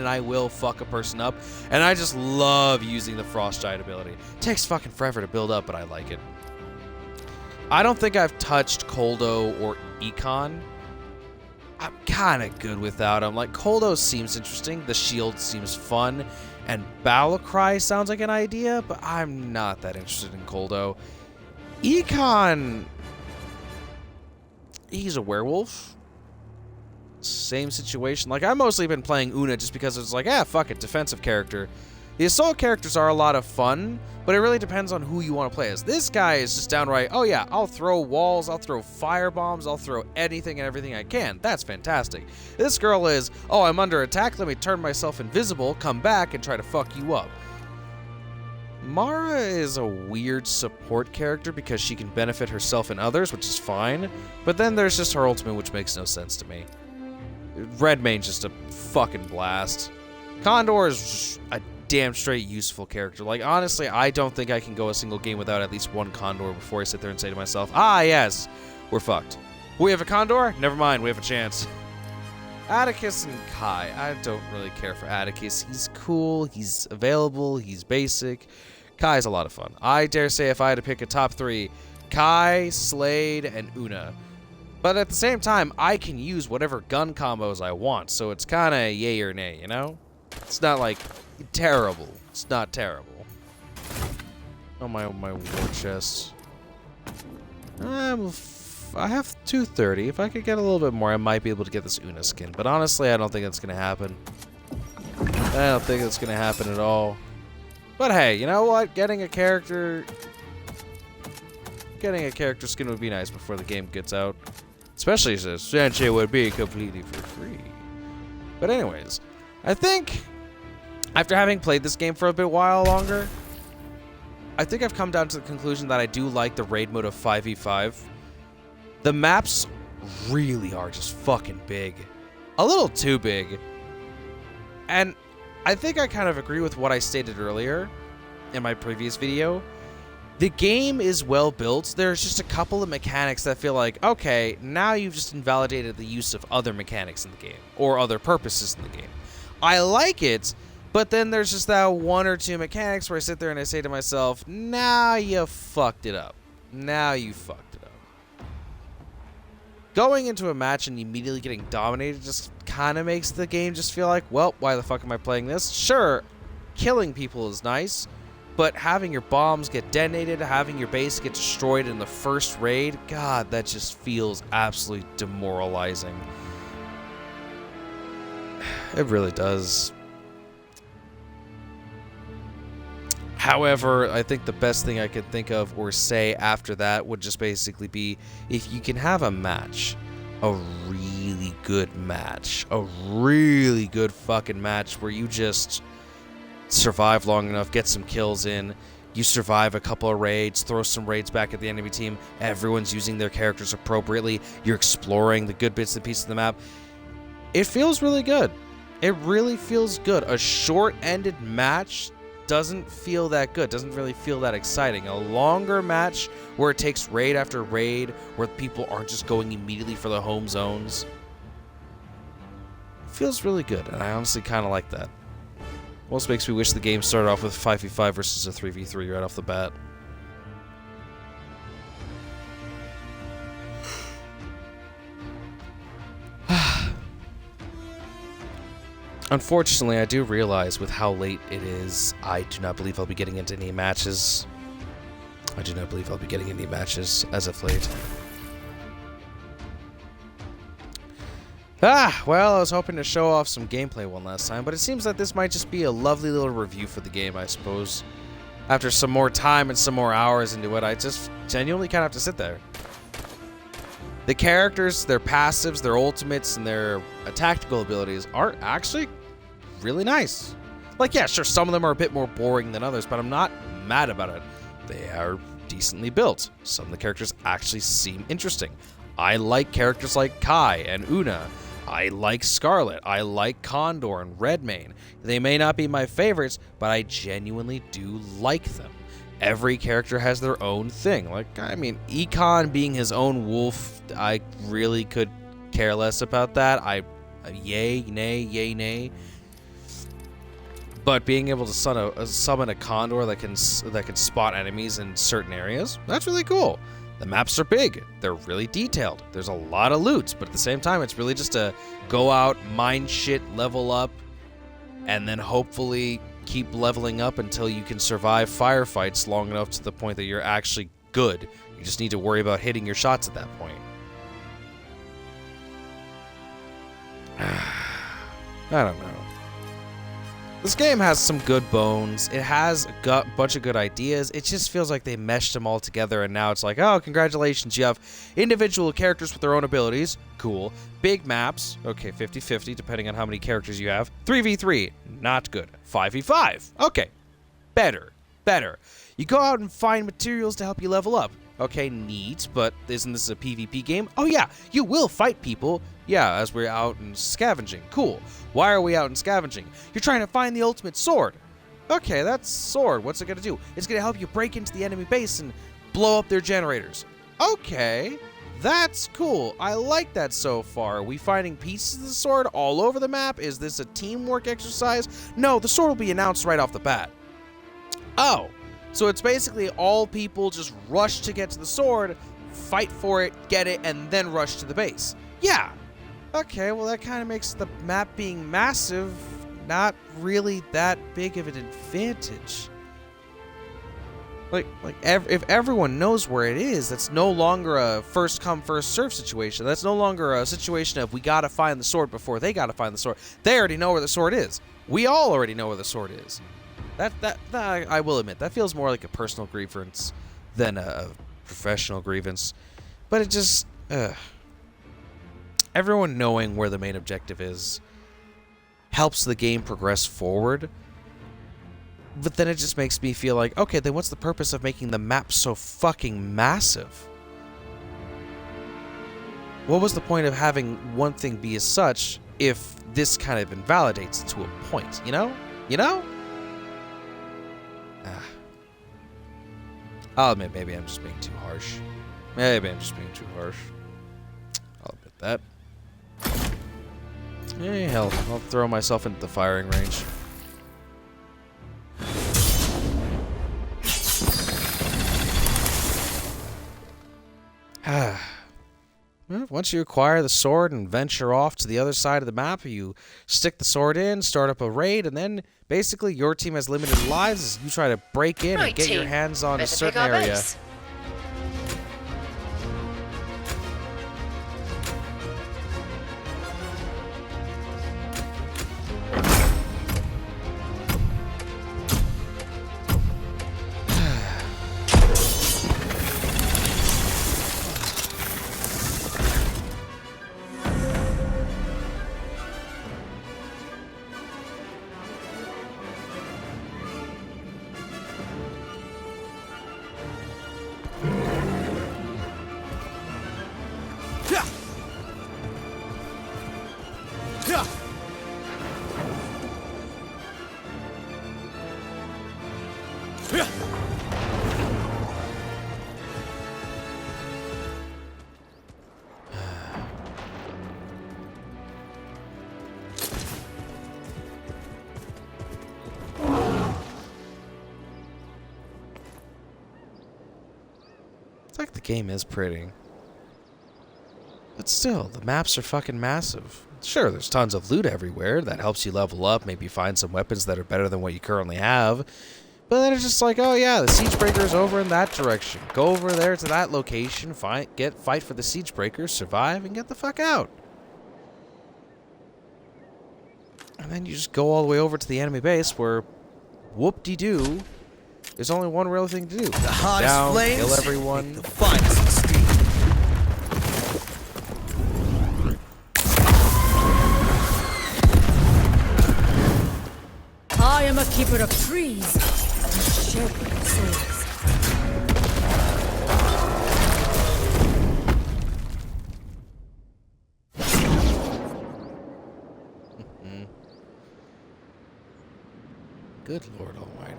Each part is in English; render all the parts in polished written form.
and I will fuck a person up. And I just love using the Frost Giant ability. It takes fucking forever to build up, but I like it. I don't think I've touched Koldo or Econ. I'm kind of good without him. Like, Koldo seems interesting. The shield seems fun. And Battlecry sounds like an idea, but I'm not that interested in Koldo. Econ... he's a werewolf. Same situation. Like, I've mostly been playing Una just because it's like, fuck it, defensive character. The assault characters are a lot of fun, but it really depends on who you want to play as. This guy is just downright, oh yeah, I'll throw walls, I'll throw fire bombs, I'll throw anything and everything I can. That's fantastic. This girl is, oh, I'm under attack, let me turn myself invisible, come back, and try to fuck you up. Mara is a weird support character because she can benefit herself and others, which is fine, but then there's just her ultimate, which makes no sense to me. Redmane's just a fucking blast. Condor is just a damn straight useful character. Like, honestly, I don't think I can go a single game without at least one Condor before I sit there and say to myself, ah, yes, we're fucked. We have a Condor? Never mind, we have a chance. Atticus and Kai. I don't really care for Atticus. He's cool, he's available, he's basic. Kai's a lot of fun. I dare say if I had to pick a top 3, Kai, Slade, and Una. But at the same time, I can use whatever gun combos I want, so it's kind of yay or nay, you know? It's not, like, terrible. It's not terrible. Oh, my war chest. I have 230. If I could get a little bit more, I might be able to get this Una skin. But honestly, I don't think it's going to happen. I don't think it's going to happen at all. But hey, you know what? Getting a character skin would be nice before the game gets out. Especially since Sanche would be completely for free. But anyways, I think after having played this game for a while longer, I think I've come down to the conclusion that I do like the raid mode of 5v5. The maps really are just fucking big. A little too big. And I think I kind of agree with what I stated earlier in my previous video. The game is well built. There's just a couple of mechanics that feel like, okay, now you've just invalidated the use of other mechanics in the game, or other purposes in the game. I like it, but then there's just that 1 or 2 mechanics where I sit there and I say to myself, now you fucked it up. Now you fucked it up. Going into a match and immediately getting dominated just kind of makes the game just feel like, well, why the fuck am I playing this? Sure, killing people is nice, but having your bombs get detonated, having your base get destroyed in the first raid, God, that just feels absolutely demoralizing. It really does. However, I think the best thing I could think of or say after that would just basically be, if you can have a match, a really good match, a really good fucking match where you just survive long enough, get some kills in, you survive a couple of raids, throw some raids back at the enemy team, everyone's using their characters appropriately, you're exploring the good bits and pieces of the map. It feels really good. It really feels good. A short-ended match doesn't feel that good, doesn't really feel that exciting. A longer match where it takes raid after raid, where people aren't just going immediately for the home zones, feels really good, and I honestly kind of like that. Almost makes me wish the game started off with 5v5 versus a 3v3 right off the bat. Unfortunately, I do realize with how late it is, I do not believe I'll be getting into any matches. I do not believe I'll be getting any matches as of late. Well, I was hoping to show off some gameplay one last time, but it seems that this might just be a lovely little review for the game, I suppose. After some more time and some more hours into it, I just genuinely kind of have to sit there. The characters, their passives, their ultimates, and their tactical abilities are actually really nice. Like, yeah, sure, some of them are a bit more boring than others, but I'm not mad about it. They are decently built. Some of the characters actually seem interesting. I like characters like Kai and Una. I like Scarlet. I like Condor and Redmane. They may not be my favorites, but I genuinely do like them. Every character has their own thing. Like, I mean, Econ being his own wolf, I really could care less about that. Yay, nay, yay, nay. But being able to summon a condor that can spot enemies in certain areas, that's really cool. The maps are big. They're really detailed. There's a lot of loot, but at the same time, it's really just to go out, mine shit, level up, and then hopefully keep leveling up until you can survive firefights long enough to the point that you're actually good. You just need to worry about hitting your shots at that point. I don't know. This game has some good bones. It has a bunch of good ideas. It just feels like they meshed them all together, and now it's like, oh, congratulations, you have individual characters with their own abilities. Cool. Big maps. Okay, 50-50, depending on how many characters you have. 3v3. Not good. 5v5. Okay. Better. You go out and find materials to help you level up. Okay, neat, but isn't this a PvP game? Oh yeah, you will fight people. Yeah, as we're out and scavenging. Cool. Why are we out and scavenging? You're trying to find the ultimate sword. Okay, that's sword. What's it gonna do? It's gonna help you break into the enemy base and blow up their generators. Okay, that's cool. I like that so far. Are we finding pieces of the sword all over the map? Is this a teamwork exercise? No, the sword will be announced right off the bat. Oh. So it's basically all people just rush to get to the sword, fight for it, get it, and then rush to the base. Yeah. Okay, well that kind of makes the map being massive not really that big of an advantage. If everyone knows where it is, that's no longer a first come first serve situation. That's no longer a situation of we gotta find the sword before they gotta find the sword. They already know where the sword is. We all already know where the sword is. That I will admit, that feels more like a personal grievance than a professional grievance. But it just, everyone knowing where the main objective is helps the game progress forward. But then it just makes me feel like, okay, then what's the purpose of making the map so fucking massive? What was the point of having one thing be as such if this kind of invalidates it to a point, you know? I'll admit, maybe I'm just being too harsh. I'll admit that. Hey, hell, I'll throw myself into the firing range. Once you acquire the sword and venture off to the other side of the map, you stick the sword in, start up a raid, and then basically your team has limited lives as you try to break in and get your hands on a certain area. It's like the game is pretty. But still, the maps are fucking massive. Sure, there's tons of loot everywhere that helps you level up, maybe find some weapons that are better than what you currently have. But then it's just like, oh yeah, the siege breaker is over in that direction. Go over there to that location, fight for the siege breaker, survive, and get the fuck out. And then you just go all the way over to the enemy base where, whoop-de-doo, there's only one real thing to do. The hottest down, flames, kill everyone. the finest steam. I am a keeper of trees and shepherd of souls. Good Lord Almighty.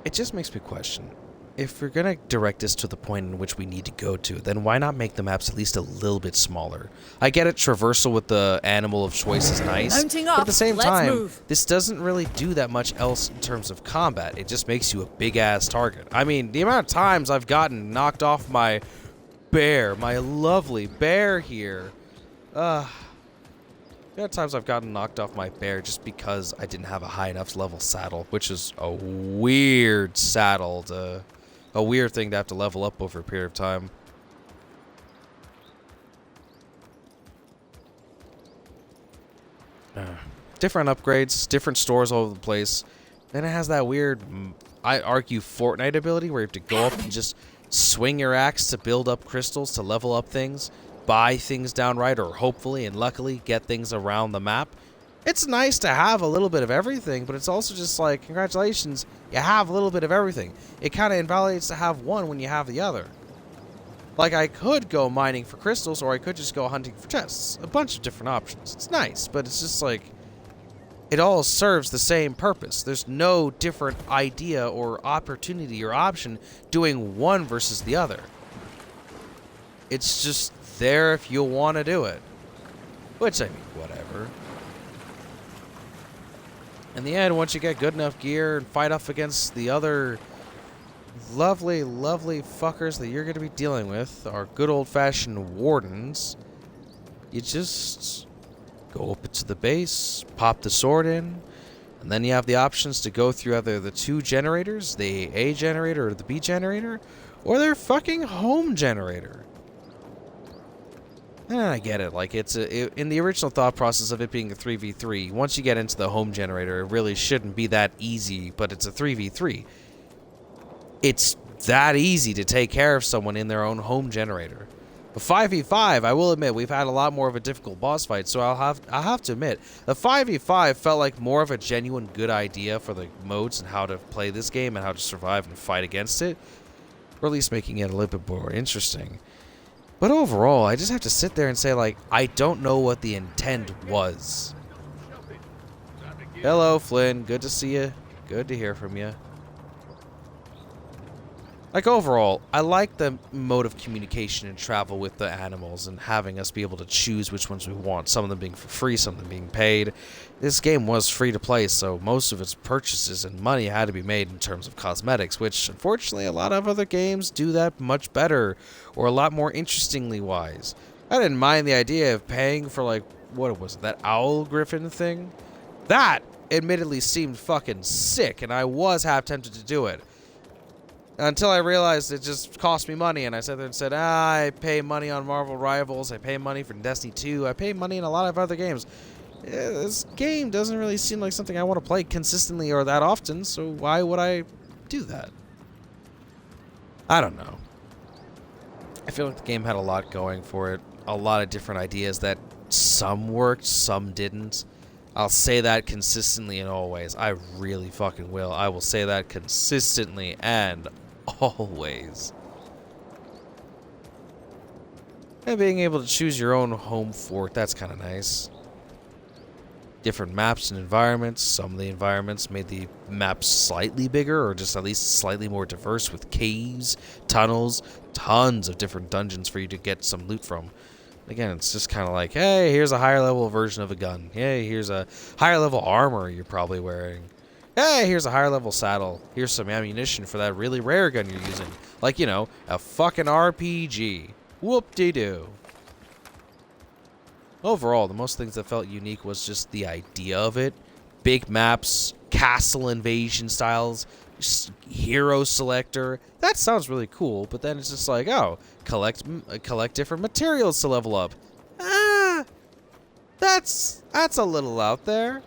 It just makes me question, if we're gonna direct this to the point in which we need to go to, then why not make the maps at least a little bit smaller? I get it, traversal with the animal of choice is nice, Mounting but up, at the same let's time, move. this doesn't really do that much else in terms of combat. It just makes you a big-ass target. I mean, the amount of times I've gotten knocked off my bear, my lovely bear here. The amount of times I've gotten knocked off my bear just because I didn't have a high enough level saddle, which is a weird saddle to... a weird thing to have to level up over a period of time. Different upgrades, different stores all over the place. Then it has that weird, I argue, Fortnite ability where you have to go up and just swing your axe to build up crystals to level up things, buy things downright, or hopefully and luckily get things around the map. It's nice to have a little bit of everything, but it's also just like, congratulations, you have a little bit of everything. It kind of invalidates to have one when you have the other. Like, I could go mining for crystals, or I could just go hunting for chests. A bunch of different options. It's nice, but it's just like, it all serves the same purpose. There's no different idea or opportunity or option doing one versus the other. It's just there if you want to do it. Which, I mean, whatever. In the end, once you get good enough gear and fight off against the other lovely, lovely fuckers that you're going to be dealing with, our good old-fashioned wardens, you just go up to the base, pop the sword in, and then you have the options to go through either the two generators, the A generator or the B generator, or their fucking home generator. And I get it, like, in the original thought process of it being a 3v3, once you get into the home generator, it really shouldn't be that easy, but it's a 3v3. It's that easy to take care of someone in their own home generator. A 5v5, I will admit, we've had a lot more of a difficult boss fight, so I'll have to admit, the 5v5 felt like more of a genuine good idea for the modes and how to play this game and how to survive and fight against it, or at least making it a little bit more interesting. But overall, I just have to sit there and say, like, I don't know what the intent was. Hello, Flynn. Good to see you. Good to hear from you. Like, overall, I like the mode of communication and travel with the animals and having us be able to choose which ones we want. Some of them being for free, some of them being paid. This game was free to play, so most of its purchases and money had to be made in terms of cosmetics, which, unfortunately, a lot of other games do that much better, or a lot more interestingly wise. I didn't mind the idea of paying for, like, what was it, that owl griffin thing? That, admittedly, seemed fucking sick, and I was half tempted to do it. Until I realized it just cost me money, and I sat there and said, I pay money on Marvel Rivals, I pay money for Destiny 2, I pay money in a lot of other games. This game doesn't really seem like something I want to play consistently or that often, so why would I do that? I don't know. I feel like the game had a lot going for it, a lot of different ideas that some worked, some didn't. I'll say that consistently in all ways. I really fucking will. I will say that consistently and always. And being able to choose your own home fort, that's kind of nice. Different maps and environments. Some of the environments made the maps slightly bigger or just at least slightly more diverse with caves, tunnels, tons of different dungeons for you to get some loot from. Again, it's just kind of like, hey, here's a higher level version of a gun. Hey, here's a higher level armor you're probably wearing. Hey, here's a higher level saddle. Here's some ammunition for that really rare gun you're using. Like, you know, a fucking RPG. Whoop-de-doo. Overall, the most things that felt unique was just the idea of it. Big maps, castle invasion styles, hero selector. That sounds really cool, but then it's just like, oh, collect different materials to level up. That's a little out there.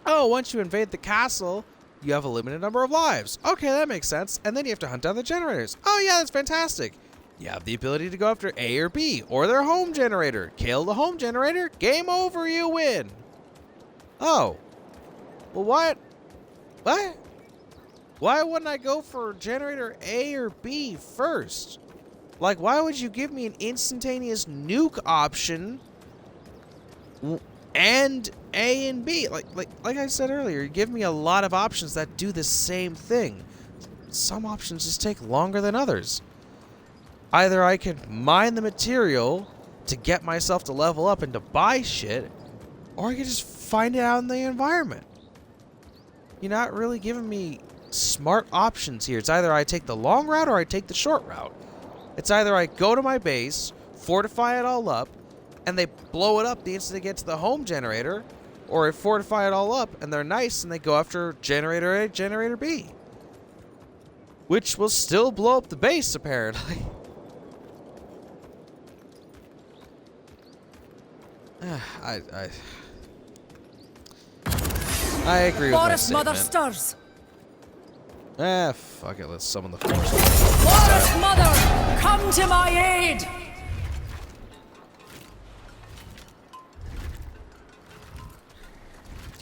Oh, once you invade the castle, you have a limited number of lives. Okay, that makes sense. And then you have to hunt down the generators. Oh yeah, that's fantastic. You have the ability to go after A or B, or their home generator. Kill the home generator, game over, you win. Oh. Well, what? What? Why wouldn't I go for generator A or B first? Like, why would you give me an instantaneous nuke option and A and B? Like I said earlier, you give me a lot of options that do the same thing. some options just take longer than others. Either I could mine the material to get myself to level up and to buy shit, or I could just find it out in the environment. You're not really giving me smart options here. It's either I take the long route or I take the short route. It's either I go to my base, fortify it all up, and they blow it up the instant they get to the home generator, or I fortify it all up and they're nice and they go after generator A, generator B. Which will still blow up the base, apparently. I agree with that Forest Mother statement. stirs. Fuck it, let's summon the forest. Forest Mother, come to my aid.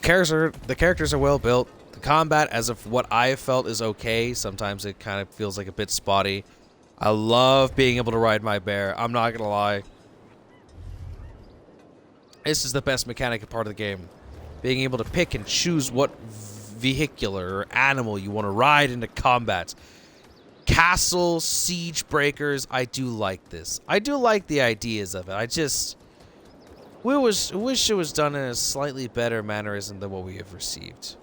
The characters are well built. The combat, as of what I have felt, is okay. Sometimes it kind of feels like a bit spotty. I love being able to ride my bear. I'm not gonna lie. This is the best mechanic part of the game. Being able to pick and choose what vehicular or animal you want to ride into combat. Castle, siege breakers, I do like this. I do like the ideas of it. I just wish it was done in a slightly better mannerism than what we have received.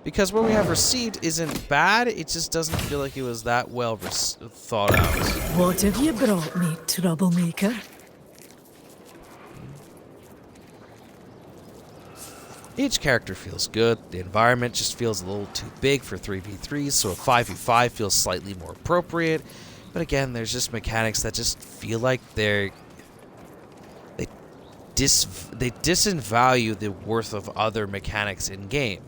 Because what we have received isn't bad, it just doesn't feel like it was that well thought out. What have you brought me, troublemaker? Each character feels good. The environment just feels a little too big for 3v3s, so a 5v5 feels slightly more appropriate. But again, there's just mechanics that just feel like they disvalue the worth of other mechanics in game.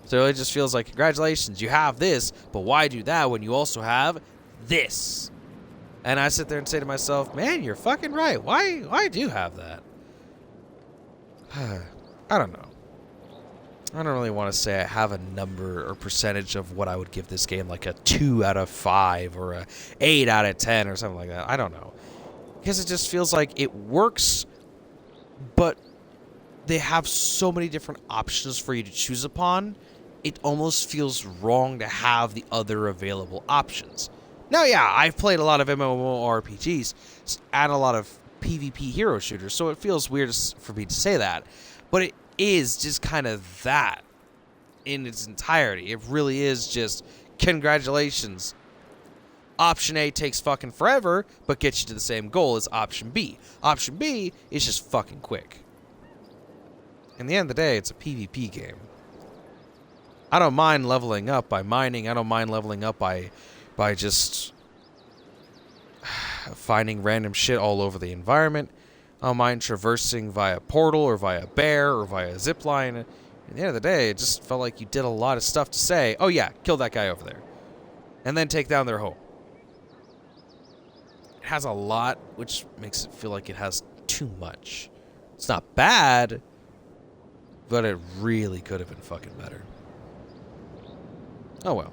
So it just feels like, congratulations, you have this, but why do that when you also have this? And I sit there and say to myself, man, you're fucking right. Why do you have that? I don't know. I don't really want to say I have a number or percentage of what I would give this game, like a 2 out of 5 or a 8 out of 10 or something like that. I don't know. Because it just feels like it works, but they have so many different options for you to choose upon, it almost feels wrong to have the other available options. Now, yeah, I've played a lot of MMORPGs and a lot of PvP hero shooters, so it feels weird for me to say that. But it is just kind of that in its entirety. It really is just, congratulations. Option A takes fucking forever, but gets you to the same goal as option B. Option B is just fucking quick. In the end of the day, it's a PvP game. I don't mind leveling up by mining. I don't mind leveling up by just finding random shit all over the environment. I don't mind traversing via portal or via bear or via zipline. At the end of the day, it just felt like you did a lot of stuff to say, oh yeah, kill that guy over there. And then take down their home. It has a lot, which makes it feel like it has too much. It's not bad, but it really could have been fucking better. Oh well.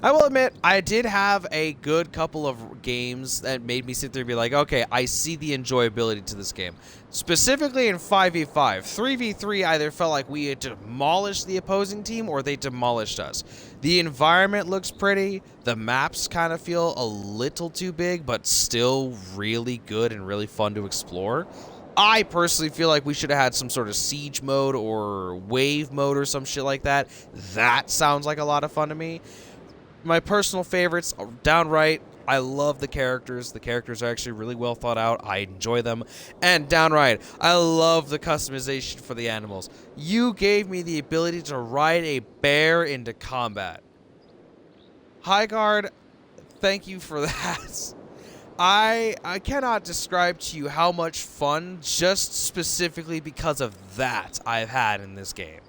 I will admit, I did have a good couple of games that made me sit there and be like, okay, I see the enjoyability to this game. Specifically in 5v5. 3v3 either felt like we had demolished the opposing team or they demolished us. The environment looks pretty. The maps kind of feel a little too big, but still really good and really fun to explore. I personally feel like we should have had some sort of siege mode or wave mode or some shit like that. That sounds like a lot of fun to me. My personal favorites, downright, I love the characters. The characters are actually really well thought out. I enjoy them. And downright, I love the customization for the animals. You gave me the ability to ride a bear into combat. Highguard, thank you for that. I cannot describe to you how much fun, just specifically because of that, I've had in this game.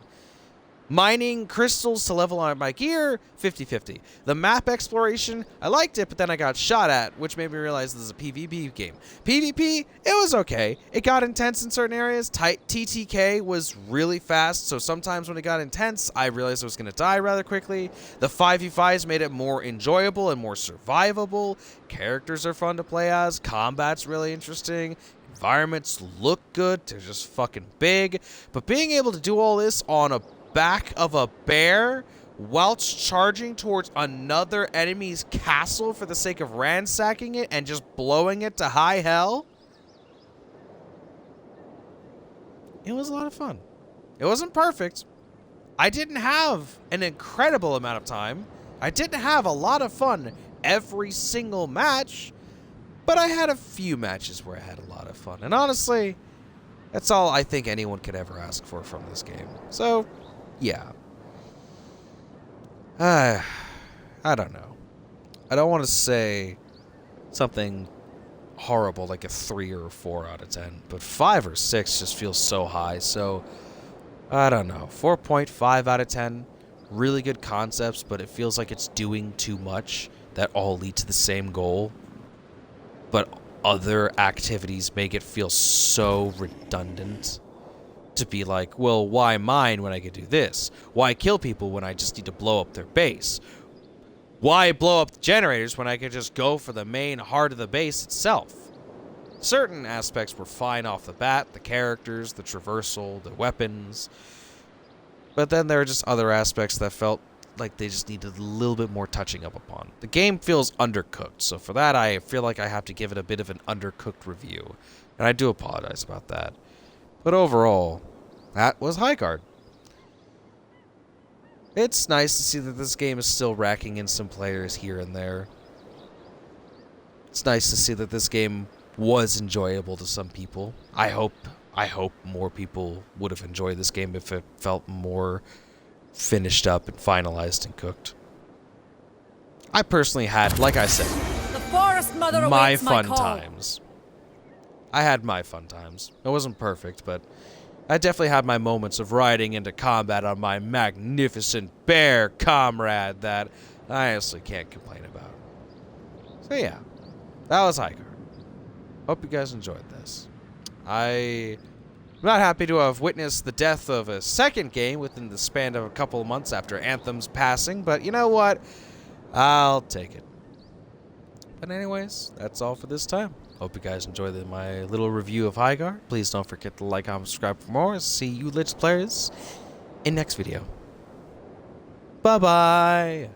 Mining crystals to level on my gear, 50-50. The map exploration, I liked it, but then I got shot at, which made me realize this is a PvP game. PvP, it was okay. It got intense in certain areas. TTK was really fast, so sometimes when it got intense, I realized I was going to die rather quickly. The 5v5s made it more enjoyable and more survivable. Characters are fun to play as. Combat's really interesting. Environments look good. They're just fucking big. But being able to do all this on a back of a bear whilst charging towards another enemy's castle for the sake of ransacking it and just blowing it to high hell. It was a lot of fun. It wasn't perfect. I didn't have an incredible amount of time. I didn't have a lot of fun every single match, but I had a few matches where I had a lot of fun. And honestly, that's all I think anyone could ever ask for from this game. So, yeah. I don't know. I don't want to say something horrible like a 3 or a 4 out of 10, but 5 or 6 just feels so high. So, I don't know. 4.5 out of 10. Really good concepts, but it feels like it's doing too much that all lead to the same goal. But other activities make it feel so redundant to be like, well, why mine when I could do this? Why kill people when I just need to blow up their base? Why blow up the generators when I could just go for the main heart of the base itself? Certain aspects were fine off the bat, the characters, the traversal, the weapons. But then there are just other aspects that felt like they just needed a little bit more touching up upon. The game feels undercooked, so for that I feel like I have to give it a bit of an undercooked review. And I do apologize about that. But overall, that was Highguard. It's nice to see that this game is still racking in some players here and there. It's nice to see that this game was enjoyable to some people. I hope more people would have enjoyed this game if it felt more finished up and finalized and cooked. I personally had, like I said, The Forest Mother my awaits fun call. times. I had my fun times. It wasn't perfect, but I definitely had my moments of riding into combat on my magnificent bear comrade that I honestly can't complain about. So yeah, that was Highguard. Hope you guys enjoyed this. I'm not happy to have witnessed the death of a second game within the span of a couple of months after Anthem's passing, but you know what? I'll take it. But anyways, that's all for this time. Hope you guys enjoyed my little review of Highguard. Please don't forget to like, comment, subscribe for more. See you Lich players in next video. Bye-bye.